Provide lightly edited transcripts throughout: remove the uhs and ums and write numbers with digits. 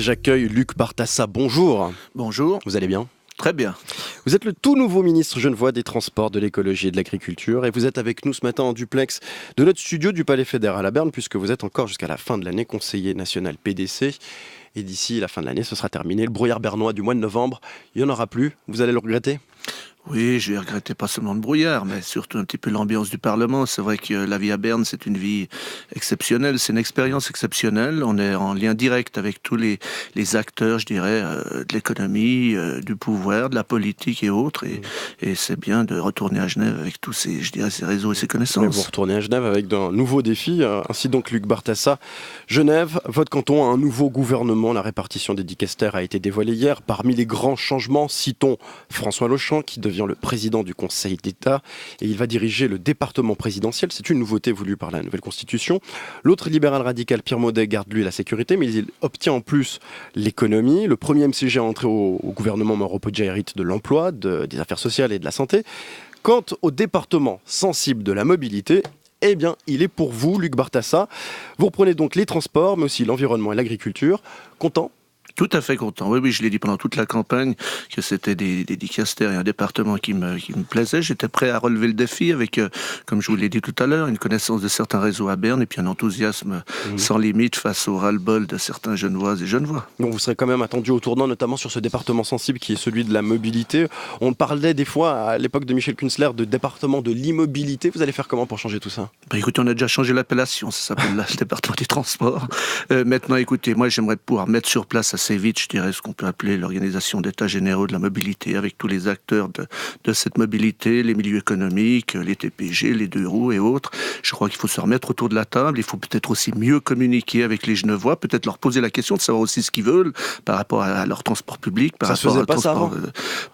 J'accueille Luc Bartassa, bonjour. Bonjour. Vous allez bien ? Très bien. Vous êtes le tout nouveau ministre genevois des Transports, de l'Écologie et de l'Agriculture et vous êtes avec nous ce matin en duplex de notre studio du Palais Fédéral à Berne puisque vous êtes encore jusqu'à la fin de l'année conseiller national PDC. Et d'ici la fin de l'année, ce sera terminé. Le brouillard bernois du mois de novembre, il n'y en aura plus. Vous allez le regretter ? Oui, je vais regretter pas seulement le brouillard, mais surtout un petit peu l'ambiance du Parlement. C'est vrai que la vie à Berne, c'est une vie exceptionnelle, c'est une expérience exceptionnelle. On est en lien direct avec tous les acteurs, je dirais, de l'économie, du pouvoir, de la politique et autres. Et c'est bien de retourner à Genève avec tous ces, je dirais, ces réseaux et ces connaissances. Mais vous retournez à Genève avec un nouveau défi. Ainsi donc, Luc Bartassa. Genève, votre canton a un nouveau gouvernement. La répartition des dicastères a été dévoilée hier. Parmi les grands changements, citons François Lochand, qui devient le président du Conseil d'État et il va diriger le département présidentiel. C'est une nouveauté voulue par la nouvelle Constitution. L'autre libéral radical, Pierre Maudet, garde lui la sécurité, mais il obtient en plus l'économie. Le premier MCG à entrer au gouvernement Mauro-Poggia hérite de l'emploi, des affaires sociales et de la santé. Quant au département sensible de la mobilité, eh bien, il est pour vous, Luc Bartassa. Vous reprenez donc les transports, mais aussi l'environnement et l'agriculture. Content ? Tout à fait content. Oui, je l'ai dit pendant toute la campagne que c'était des dicastères et un département qui me plaisait. J'étais prêt à relever le défi avec, comme je vous l'ai dit tout à l'heure, une connaissance de certains réseaux à Berne et puis un enthousiasme sans limite face au ras-le-bol de certains Genevoises et Genevois. Donc vous serez quand même attendu au tournant, notamment sur ce département sensible qui est celui de la mobilité. On parlait des fois, à l'époque de Michel Kunstler, de département de l'immobilité. Vous allez faire comment pour changer tout ça ? Écoutez, on a déjà changé l'appellation. Ça s'appelle le département des transports. Maintenant, écoutez, moi, j'aimerais pouvoir mettre sur place assez vite, je dirais, ce qu'on peut appeler l'organisation d'états généraux de la mobilité, avec tous les acteurs de cette mobilité, les milieux économiques, les TPG, les deux roues et autres. Je crois qu'il faut se remettre autour de la table. Il faut peut-être aussi mieux communiquer avec les Genevois, peut-être leur poser la question de savoir aussi ce qu'ils veulent par rapport à leur transport public. Ça se faisait pas ça avant ?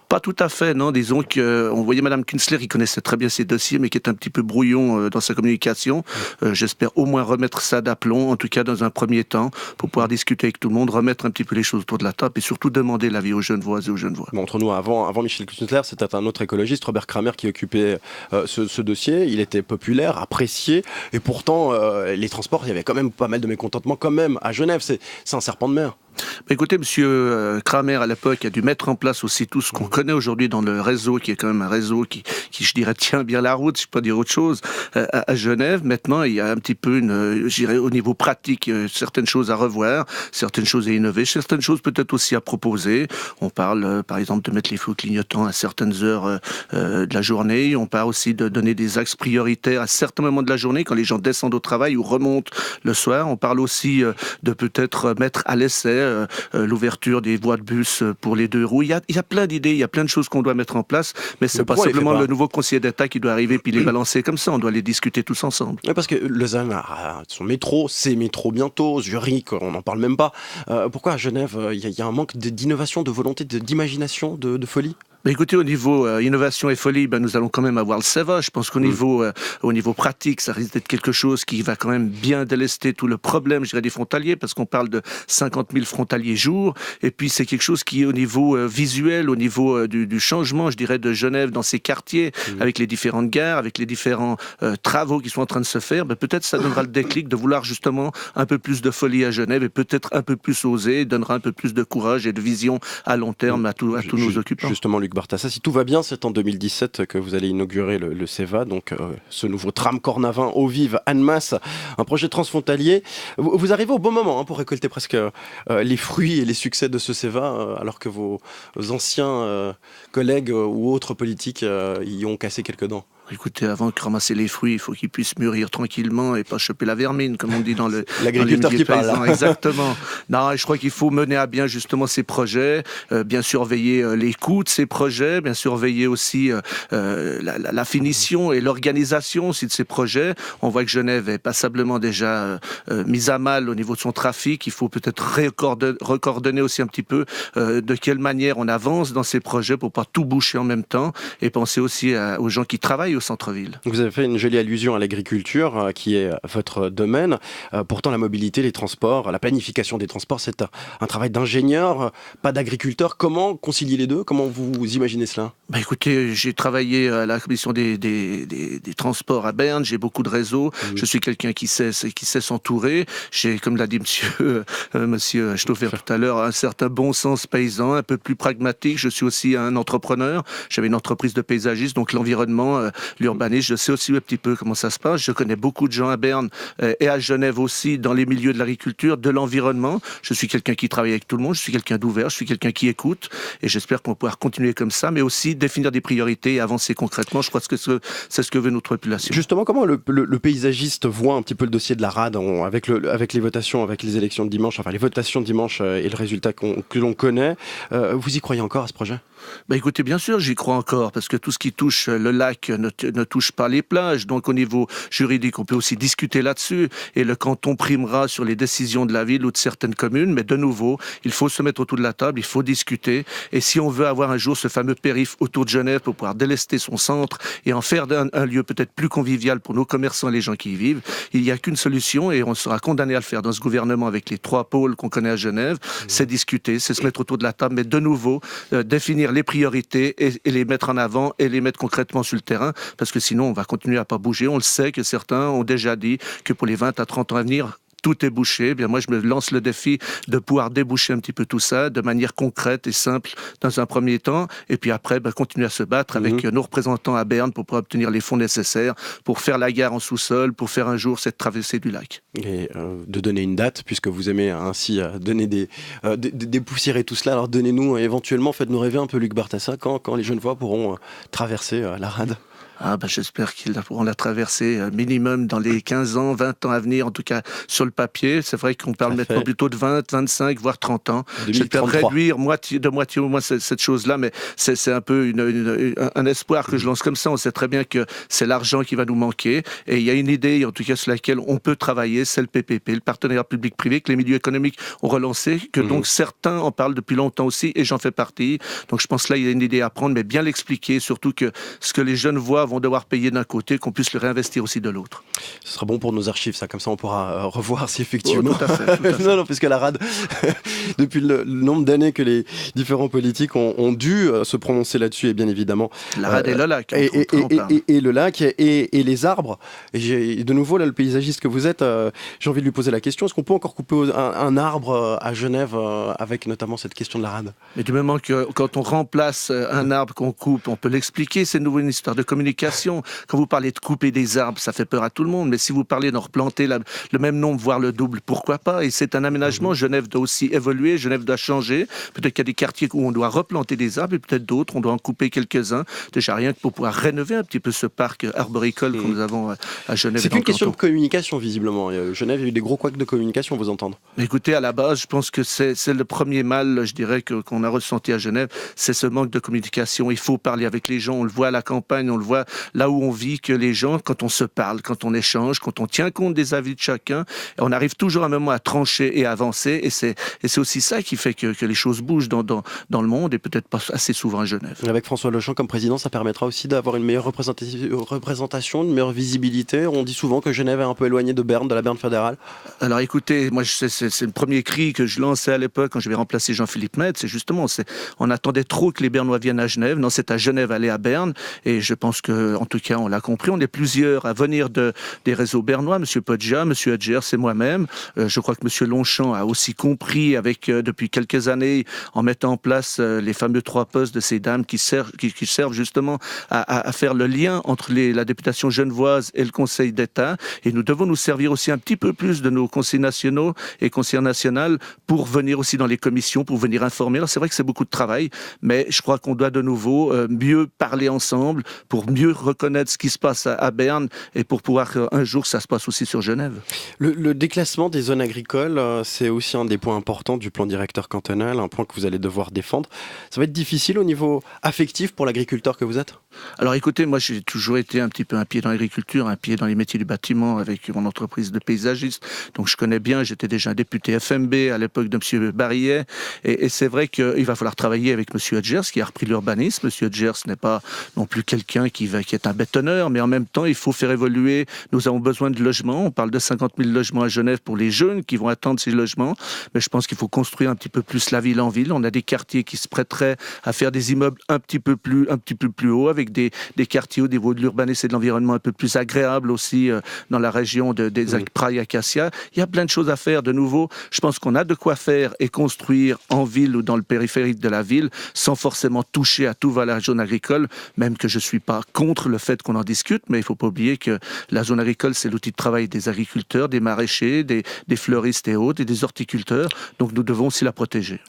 Pas tout à fait, non. Disons qu'on voyait Madame Kunstler, qui connaissait très bien ses dossiers, mais qui est un petit peu brouillon dans sa communication. J'espère au moins remettre ça d'aplomb, en tout cas dans un premier temps, pour pouvoir discuter avec tout le monde, remettre un petit peu les choses autour de la table et surtout demander l'avis aux Genevoises et aux Genevois. Bon, entre nous, avant Michel Kunstler, c'était un autre écologiste, Robert Kramer, qui occupait ce dossier. Il était populaire, apprécié, et pourtant, les transports, il y avait quand même pas mal de mécontentement quand même à Genève. C'est un serpent de mer. Écoutez, monsieur Kramer, à l'époque, a dû mettre en place aussi tout ce qu'on connaît aujourd'hui dans le réseau, qui est quand même un réseau qui je dirais, tient bien la route, si je peux pas dire autre chose, à Genève. Maintenant, il y a un petit peu je dirais, au niveau pratique, certaines choses à revoir, certaines choses à innover, certaines choses peut-être aussi à proposer. On parle, par exemple, de mettre les feux clignotants à certaines heures de la journée. On parle aussi de donner des axes prioritaires à certains moments de la journée, quand les gens descendent au travail ou remontent le soir. On parle aussi de peut-être mettre à l'essai l'ouverture des voies de bus pour les deux roues. Il y a plein d'idées, il y a plein de choses qu'on doit mettre en place, mais c'est pas simplement le nouveau conseiller d'État qui doit arriver puis les balancer comme ça. On doit les discuter tous ensemble. Oui, parce que Lausanne a son métro, ses métros bientôt, Zurich, on n'en parle même pas. Pourquoi à Genève, il y a un manque d'innovation, de volonté, d'imagination, de folie ? Écoutez, au niveau innovation et folie, nous allons quand même avoir le SEVA. Je pense qu'au niveau pratique, ça risque d'être quelque chose qui va quand même bien délester tout le problème, je dirais, des frontaliers, parce qu'on parle de 50 000 frontaliers jour. Et puis, c'est quelque chose qui, au niveau visuel, au niveau du changement, je dirais, de Genève dans ses quartiers, avec les différentes gares, avec les différents travaux qui sont en train de se faire, peut-être ça donnera le déclic de vouloir justement un peu plus de folie à Genève et peut-être un peu plus oser, donnera un peu plus de courage et de vision à long terme à tous nos occupants. Justement, Luc Bartassa, si tout va bien, c'est en 2017 que vous allez inaugurer le SEVA, donc ce nouveau tram Cornavin eau vive Annemasse, un projet transfrontalier. Vous arrivez au bon moment pour récolter presque les fruits et les succès de ce SEVA, alors que vos anciens collègues ou autres politiques y ont cassé quelques dents. Écoutez, avant de ramasser les fruits, il faut qu'ils puissent mûrir tranquillement et pas choper la vermine, comme on dit dans l'agriculteur qui parle. Exactement. Non, je crois qu'il faut mener à bien justement ces projets, bien surveiller les coûts de ces projets, bien surveiller aussi la finition et l'organisation aussi de ces projets. On voit que Genève est passablement déjà mise à mal au niveau de son trafic. Il faut peut-être recoordonner aussi un petit peu de quelle manière on avance dans ces projets pour pas tout boucher en même temps et penser aussi aux gens qui travaillent au centre-ville. Vous avez fait une jolie allusion à l'agriculture, qui est votre domaine. Pourtant, la mobilité, les transports, la planification des transports, c'est un travail d'ingénieur, pas d'agriculteur. Comment concilier les deux? Comment vous imaginez cela? Écoutez, j'ai travaillé à la commission des transports à Berne, j'ai beaucoup de réseaux, je suis quelqu'un qui sait s'entourer, j'ai, comme l'a dit monsieur Stauffer tout à l'heure, un certain bon sens paysan, un peu plus pragmatique. Je suis aussi un entrepreneur, j'avais une entreprise de paysagisme, donc l'environnement, l'urbanisme, je sais aussi un petit peu comment ça se passe. Je connais beaucoup de gens à Berne et à Genève aussi, dans les milieux de l'agriculture, de l'environnement. Je suis quelqu'un qui travaille avec tout le monde, je suis quelqu'un d'ouvert, je suis quelqu'un qui écoute, et j'espère qu'on va pouvoir continuer comme ça, mais aussi définir des priorités et avancer concrètement. Je crois que c'est ce que veut notre population. Justement, comment le paysagiste voit un petit peu le dossier de la RAD avec les votations, avec les élections de dimanche, enfin les votations de dimanche et le résultat que l'on connaît? Vous y croyez encore à ce projet? Écoutez, bien sûr, j'y crois encore, parce que tout ce qui touche le lac ne touche pas les plages. Donc, au niveau juridique, on peut aussi discuter là-dessus. Et le canton primera sur les décisions de la ville ou de certaines communes. Mais de nouveau, il faut se mettre autour de la table, il faut discuter. Et si on veut avoir un jour ce fameux périph' autour de Genève pour pouvoir délester son centre et en faire un lieu peut-être plus convivial pour nos commerçants et les gens qui y vivent, il n'y a qu'une solution, et on sera condamné à le faire dans ce gouvernement avec les 3 pôles qu'on connaît à Genève, c'est discuter, c'est se mettre autour de la table, mais de nouveau, définir les priorités et les mettre en avant et les mettre concrètement sur le terrain, parce que sinon on va continuer à pas bouger. On le sait que certains ont déjà dit que pour les 20 à 30 ans à venir, tout est bouché. Bien, moi, je me lance le défi de pouvoir déboucher un petit peu tout ça de manière concrète et simple dans un premier temps, et puis après, continuer à se battre avec nos représentants à Berne pour pouvoir obtenir les fonds nécessaires pour faire la gare en sous-sol, pour faire un jour cette traversée du lac. Et de donner une date, puisque vous aimez ainsi donner des poussières et tout cela, alors donnez-nous éventuellement, faites-nous rêver un peu, Luc Bartassa, quand les Genevois pourront traverser la RAD. J'espère qu'ils pourront la traverser minimum dans les 15 ans, 20 ans à venir, en tout cas sur le papier. C'est vrai qu'on parle maintenant plutôt de 20, 25, voire 30 ans. 2033. J'espère réduire de moitié au moins cette chose-là, mais c'est un peu un espoir que je lance comme ça. On sait très bien que c'est l'argent qui va nous manquer, et il y a une idée, en tout cas sur laquelle on peut travailler, c'est le PPP, le partenariat public-privé, que les milieux économiques ont relancé, que donc certains en parlent depuis longtemps aussi, et j'en fais partie. Donc je pense que là, il y a une idée à prendre, mais bien l'expliquer, surtout que ce que les jeunes voient vont devoir payer d'un côté, qu'on puisse le réinvestir aussi de l'autre. Ce sera bon pour nos archives, ça, comme ça on pourra revoir si effectivement... Tout à fait. Non, puisque la RAD, depuis le nombre d'années que les différents politiques ont dû se prononcer là-dessus, et bien évidemment... La RAD et le lac. Et le lac, et les arbres. Et de nouveau, là, le paysagiste que vous êtes, j'ai envie de lui poser la question, est-ce qu'on peut encore couper un arbre à Genève, avec notamment cette question de la RAD? Mais du moment que quand on remplace un arbre qu'on coupe, on peut l'expliquer, c'est nouveau une histoire de communication. Quand vous parlez de couper des arbres, ça fait peur à tout le monde, mais si vous parlez d'en replanter le même nombre, voire le double, pourquoi pas? Et c'est un aménagement. Genève doit aussi évoluer, Genève doit changer. Peut-être qu'il y a des quartiers où on doit replanter des arbres, et peut-être d'autres, on doit en couper quelques-uns. Déjà rien que pour pouvoir rénover un petit peu ce parc arboricole que nous avons à Genève. C'est une question de communication, visiblement. Genève, il y a eu des gros couacs de communication, vous entendre. Écoutez, à la base, je pense que c'est le premier mal, je dirais, qu'on a ressenti à Genève, c'est ce manque de communication. Il faut parler avec les gens, on le voit à la campagne, on le voit là où on vit, que les gens, quand on se parle, quand on échange, quand on tient compte des avis de chacun, on arrive toujours à un moment à trancher et à avancer, et c'est aussi ça qui fait que les choses bougent dans le monde, et peut-être pas assez souvent à Genève. Avec François Lochon comme président, ça permettra aussi d'avoir une meilleure représentation, une meilleure visibilité. On dit souvent que Genève est un peu éloignée de Berne, de la Berne fédérale. Alors écoutez, moi c'est le premier cri que je lançais à l'époque quand je vais remplacer Jean-Philippe Metz, c'est justement, on attendait trop que les Bernois viennent à Genève. Non, c'est à Genève aller à Berne, et je pense que, en tout cas, on l'a compris, on est plusieurs à venir des réseaux bernois, M. Podja, M. Hedgers et moi-même. Je crois que M. Longchamp a aussi compris, depuis quelques années, en mettant en place les fameux 3 postes de ces dames qui servent justement à faire le lien entre la députation genevoise et le Conseil d'État. Et nous devons nous servir aussi un petit peu plus de nos conseils nationaux et conseillers nationaux pour venir aussi dans les commissions, pour venir informer. Alors c'est vrai que c'est beaucoup de travail, mais je crois qu'on doit de nouveau mieux parler ensemble, pour mieux reconnaître ce qui se passe à Berne, et pour pouvoir un jour ça se passe aussi sur Genève. Le déclassement des zones agricoles, c'est aussi un des points importants du plan directeur cantonal, un point que vous allez devoir défendre. Ça va être difficile au niveau affectif pour l'agriculteur que vous êtes? Alors écoutez, moi j'ai toujours été un petit peu un pied dans l'agriculture, un pied dans les métiers du bâtiment avec mon entreprise de paysagiste, donc je connais bien, j'étais déjà un député FMB à l'époque de M. Barillet, et c'est vrai qu'il va falloir travailler avec M. Hedgers qui a repris l'urbanisme. M. Hedgers n'est pas non plus quelqu'un qui est un bétonneur, mais en même temps, il faut faire évoluer. Nous avons besoin de logements. On parle de 50 000 logements à Genève pour les jeunes qui vont attendre ces logements. Mais je pense qu'il faut construire un petit peu plus la ville en ville. On a des quartiers qui se prêteraient à faire des immeubles un petit peu plus haut, avec des quartiers au niveau de l'urbanisme et de l'environnement un peu plus agréables aussi dans la région des Prailles Acacia. Il y a plein de choses à faire. De nouveau, je pense qu'on a de quoi faire et construire en ville ou dans le périphérique de la ville sans forcément toucher à tout va la zone agricole, même que je ne suis pas contre le fait qu'on en discute, mais il ne faut pas oublier que la zone agricole, c'est l'outil de travail des agriculteurs, des maraîchers, des fleuristes et autres, et des horticulteurs. Donc nous devons aussi la protéger.